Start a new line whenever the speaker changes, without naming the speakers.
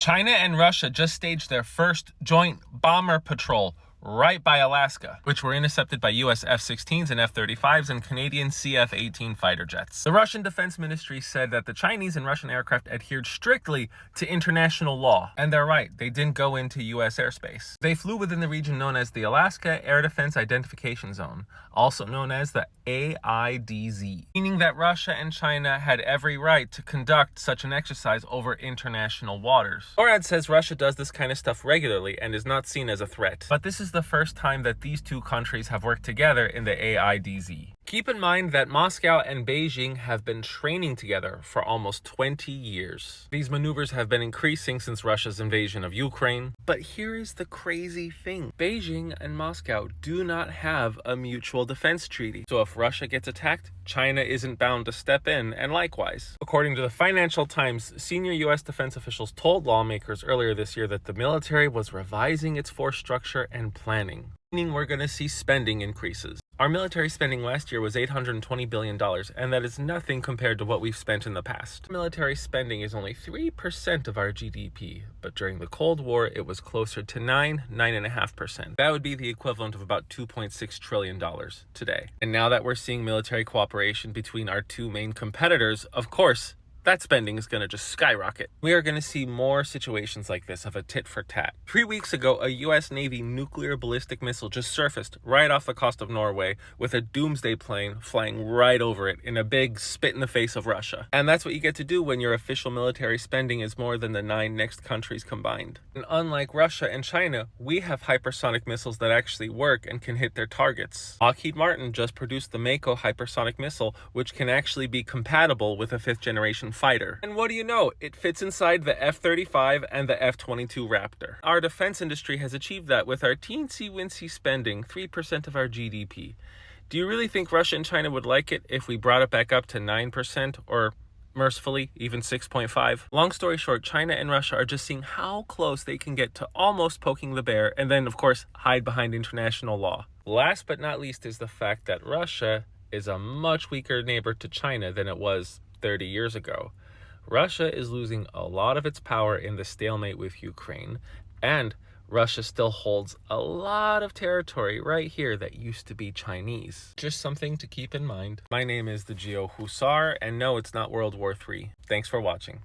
China and Russia just staged their first joint bomber patrol right by Alaska, which were intercepted by US F-16s and F-35s and Canadian CF-18 fighter jets. The Russian Defense Ministry said that the Chinese and Russian aircraft adhered strictly to international law. And they're right, they didn't go into US airspace. They flew within the region known as the Alaska Air Defense Identification Zone, also known as the AIDZ, meaning that Russia and China had every right to conduct such an exercise over international waters. NORAD says Russia does this kind of stuff regularly and is not seen as a threat. But this is the first time that these two countries have worked together in the AIDZ. Keep in mind that Moscow and Beijing have been training together for almost 20 years. These maneuvers have been increasing since Russia's invasion of Ukraine. But here is the crazy thing. Beijing and Moscow do not have a mutual defense treaty. So if Russia gets attacked, China isn't bound to step in, and likewise. According to the Financial Times, senior U.S. defense officials told lawmakers earlier this year that the military was revising its force structure and planning, meaning we're going to see spending increases. Our military spending last year was $820 billion, and that is nothing compared to what we've spent in the past. Military spending is only 3% of our GDP, but during the Cold War, it was closer to 9.5%. That would be the equivalent of about $2.6 trillion today. And now that we're seeing military cooperation between our two main competitors, of course, that spending is going to just skyrocket. We are going to see more situations like this of a tit for tat. 3 weeks ago, a US Navy nuclear ballistic missile just surfaced right off the coast of Norway with a doomsday plane flying right over it in a big spit in the face of Russia. And that's what you get to do when your official military spending is more than the 9 next countries combined. And unlike Russia and China, we have hypersonic missiles that actually work and can hit their targets. Lockheed Martin just produced the Mako hypersonic missile, which can actually be compatible with a 5th generation fighter. And what do you know? It fits inside the F-35 and the F-22 Raptor. Our defense industry has achieved that with our teensy-wincy spending, 3% of our GDP. Do you really think Russia and China would like it if we brought it back up to 9% or mercifully even 6.5? Long story short, China and Russia are just seeing how close they can get to almost poking the bear and then, of course, hide behind international law. Last but not least is the fact that Russia is a much weaker neighbor to China than it was 30 years ago. Russia is losing a lot of its power in the stalemate with Ukraine, and Russia still holds a lot of territory right here that used to be Chinese. Just something to keep in mind. My name is the Geo Hussar, and no, it's not World War III. Thanks for watching.